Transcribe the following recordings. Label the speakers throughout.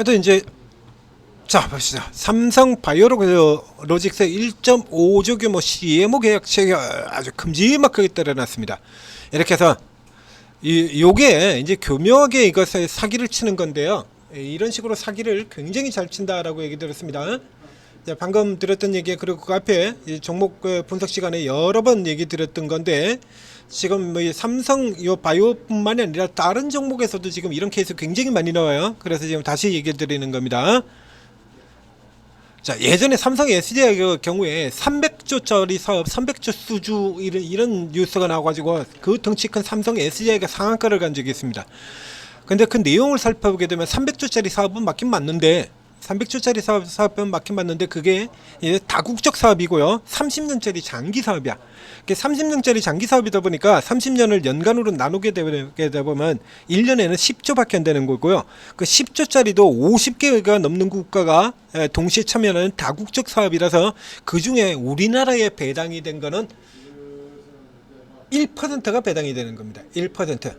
Speaker 1: 또 이제 자 봅시다. 삼성 바이오로직스 1.5조 규모 CMO 계약 체결 아주 큼지막하게 때려놨습니다. 이렇게 해서 요게 이제 교묘하게 이것을 사기를 치는 건데요. 이런 식으로 사기를 굉장히 잘 친다라고 얘기 들었습니다. 방금 들었던 얘기, 그리고 그 앞에 종목 분석 시간에 여러 번 얘기 드렸던 건데, 지금 뭐 삼성 요 바이오뿐만이 아니라 다른 종목에서도 지금 이런 케이스 굉장히 많이 나와요. 그래서 지금 다시 얘기 드리는 겁니다. 자, 예전에 삼성 SDI 경우에 300조짜리 사업, 300조 수주 이런 뉴스가 나와가지고 그 덩치 큰 삼성 SDI가 상한가를 간 적이 있습니다. 근데 그 내용을 살펴보게 되면 300조짜리 사업은 맞긴 맞는데, 300조짜리 사업은 맞긴 맞는데 그게 다국적 사업이고요. 30년짜리 장기 사업이야. 30년짜리 장기 사업이다 보니까 30년을 연간으로 나누게 되다 보면 1년에는 10조밖에 안 되는 거고요. 그 10조짜리도 50개가 넘는 국가가 동시에 참여하는 다국적 사업이라서 그 중에 우리나라에 배당이 된 거는 1%가 배당이 되는 겁니다. 1%.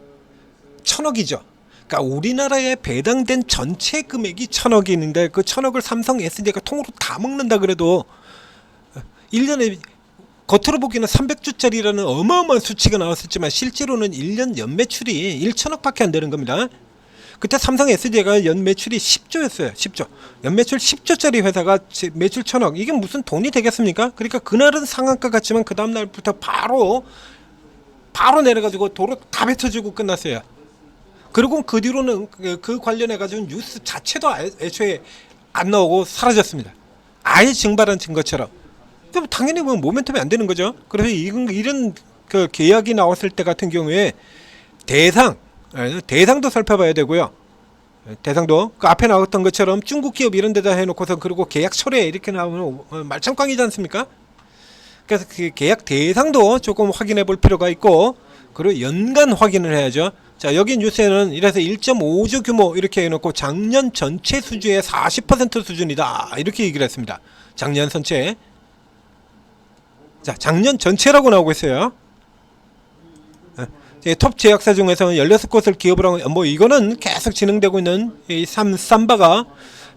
Speaker 1: 1000억이죠. 그러니까 우리나라에 배당된 전체 금액이 1000억이 있는데 그 1000억을 삼성 SDI가 통으로 다 먹는다 그래도 1년에 겉으로 보기에는 300조짜리라는 어마어마한 수치가 나왔었지만 실제로는 1년 연매출이 1000억밖에 안 되는 겁니다. 그때 삼성 SDI가 연매출이 10조였어요. 10조. 연매출 10조짜리 회사가 매출 1000억. 이게 무슨 돈이 되겠습니까? 그러니까 그날은 상한가 같지만 그 다음날부터 바로 내려가지고 도로 다 뱉어주고 끝났어요. 그리고 그 뒤로는 그 관련해가지고 뉴스 자체도 애초에 안 나오고 사라졌습니다. 아예 증발한 것처럼. 당연히 뭐 모멘텀이 안 되는 거죠. 그래서 이런 그 계약이 나왔을 때 같은 경우에 대상도 살펴봐야 되고요. 대상도 그 앞에 나왔던 것처럼 중국 기업 이런 데다 해놓고서 그리고 계약 철회 이렇게 나오면 말짱꽝이지 않습니까? 그래서 그 계약 대상도 조금 확인해 볼 필요가 있고, 그리고 연간 확인을 해야죠. 자, 여기 뉴스에는 이래서 1.5조 규모 이렇게 해놓고 작년 전체 수주의 40% 수준이다 이렇게 얘기를 했습니다. 작년 전체. 자, 작년 전체라고 나오고 있어요. 톱 제약사 중에서는 16곳을 기업으로 뭐 이거는 계속 진행되고 있는 이 삼바가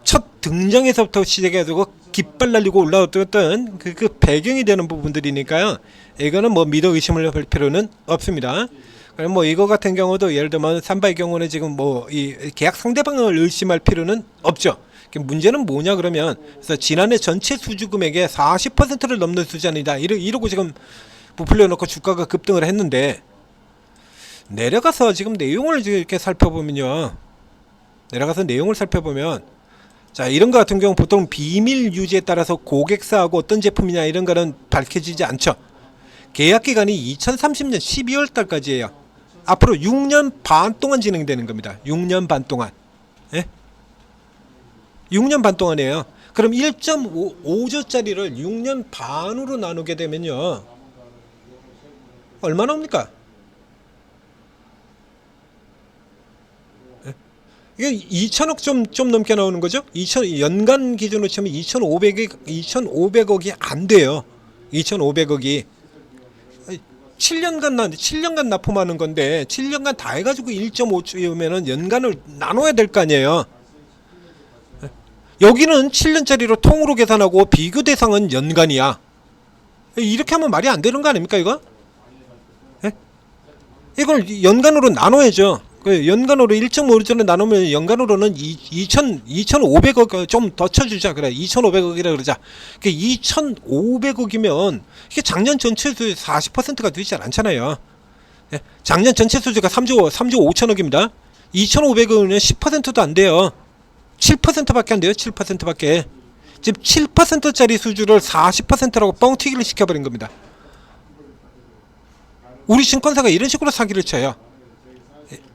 Speaker 1: 첫 등장에서부터 시작해가지고 깃발 날리고 올라왔던 그 배경이 되는 부분들이니까요. 이거는 뭐 믿어 의심을 할 필요는 없습니다. 그럼 뭐 이거 같은 경우도 예를 들면 삼바의 경우는 지금 뭐 이 계약 상대방을 의심할 필요는 없죠. 문제는 뭐냐 그러면, 그래서 지난해 전체 수주 금액의 40%를 넘는 수준이다 이러고 지금 부풀려 놓고 주가가 급등을 했는데, 내려가서 지금 내용을 이렇게 살펴보면요. 자, 이런 거 같은 경우 보통 비밀 유지에 따라서 고객사하고 어떤 제품이냐 이런 거는 밝혀지지 않죠. 계약 기간이 2030년 12월 달까지예요. 앞으로 6년 반 동안 진행되는 겁니다. 6년 반 동안. 예? 6년 반 동안이에요. 그럼 1.5조짜리를 6년 반으로 나누게 되면요. 얼마 나옵니까? 예? 이게 2천억 좀 넘게 나오는 거죠? 연간 기준으로 치면 2,500억이 안 돼요. 2,500억이. 7년간 납품하는 건데 7년간 다 해가지고 1.5조면은 연간을 나눠야 될 거 아니에요. 여기는 7년짜리로 통으로 계산하고 비교 대상은 연간이야. 이렇게 하면 말이 안 되는 거 아닙니까 이거? 예? 이걸 연간으로 나눠야죠. 연간으로 1.5조를 나누면 연간으로는 2,500억 좀 더 쳐주자. 그래, 2,500억이라 그러자. 2,500억이면 이게 작년 전체 수의 40%가 되지 않잖아요. 예? 작년 전체 수주가 3조 5천억입니다. 2,500억은 10%도 안 돼요. 7%밖에 안 돼요. 7%밖에. 지금 7%짜리 수주를 40%라고 뻥튀기를 시켜버린 겁니다. 우리 증권사가 이런 식으로 사기를 쳐요.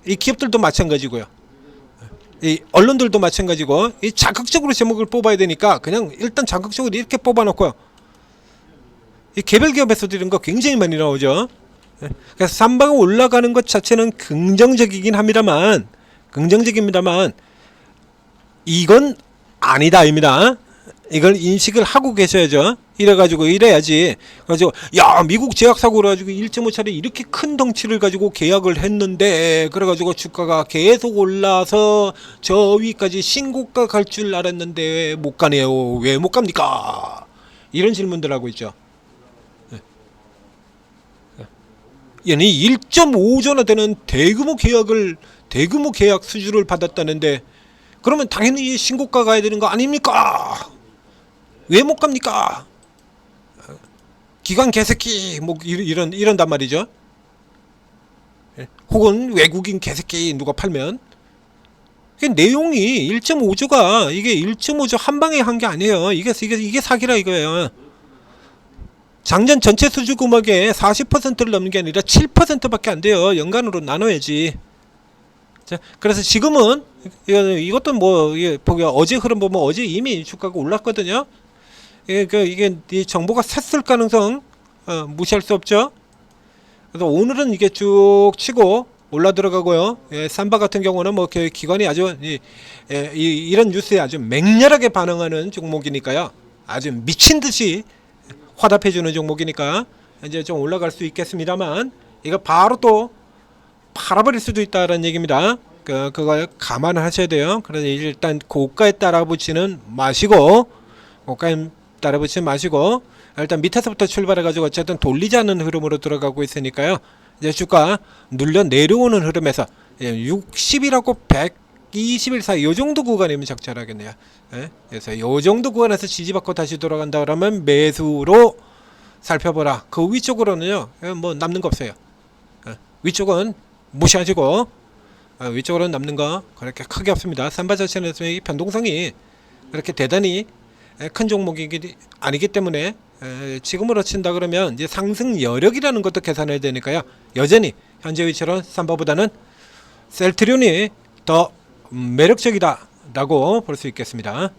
Speaker 1: 이 기업들도 마찬가지고요. 이 언론들도 마찬가지고, 이 자극적으로 제목을 뽑아야 되니까 그냥 일단 자극적으로 이렇게 뽑아놓고요. 이 개별 기업에서도 이런 거 굉장히 많이 나오죠. 그래서 삼바가 올라가는 것 자체는 긍정적이긴 합니다만 이건 아니다입니다. 이걸 인식을 하고 계셔야죠. 이래가지고 이래야지. 그래가지고 야 미국 제약사고 그래가지고 1.5차례 이렇게 큰 덩치를 가지고 계약을 했는데 그래가지고 주가가 계속 올라서 저 위까지 신고가 갈 줄 알았는데 왜 못 가네요. 왜 못 갑니까? 이런 질문들 하고 있죠. 얘는 1.5조나 되는 대규모 계약 수주를 받았다는데 그러면 당연히 신고가 가야 되는 거 아닙니까? 왜 못 갑니까? 기관 개새끼 뭐 이런단 말이죠. 혹은 외국인 개새끼 누가 팔면 내용이 1.5조가 이게 1.5조 한 방에 한 게 아니에요. 이게 사기라 이거예요. 작년 전체 수주 금액의 40%를 넘는 게 아니라 7%밖에 안 돼요. 연간으로 나눠야지. 자, 그래서 지금은 이것도 뭐 이게 어제 흐름 보면 어제 이미 주가가 올랐거든요. 이게 이 정보가 샜을 가능성 무시할 수 없죠. 그래서 오늘은 이게 쭉 치고 올라 들어가고요. 삼바 같은 경우는 뭐 기관이 아주 이런 뉴스에 아주 맹렬하게 반응하는 종목이니까요. 아주 미친 듯이 화답해주는 종목이니까 이제 좀 올라갈 수 있겠습니다만 이거 바로 또 팔아버릴 수도 있다는 얘기입니다. 그걸 감안하셔야 돼요. 그래서 일단 고가에 따라 붙이는 마시고 고가에 따라 붙이지 마시고 일단 밑에서부터 출발해가지고 어쨌든 돌리지 않는 흐름으로 들어가고 있으니까요. 이제 주가 눌려 내려오는 흐름에서 60이라고 121 사이 요 정도 구간이면 적절하겠네요. 그래서 요 정도 구간에서 지지받고 다시 돌아간다 그러면 매수로 살펴보라. 그 위쪽으로는요 뭐 남는 거 없어요. 위쪽은 무시하시고 위쪽으로는 남는 거 그렇게 크게 없습니다. 삼바 자체는 변동성이 그렇게 대단히 큰 종목이 아니기 때문에 지금으로 친다 그러면 이제 상승 여력이라는 것도 계산해야 되니까요. 여전히 현재 위치로 삼바보다는 셀트리온이 더 매력적이다 라고 볼 수 있겠습니다.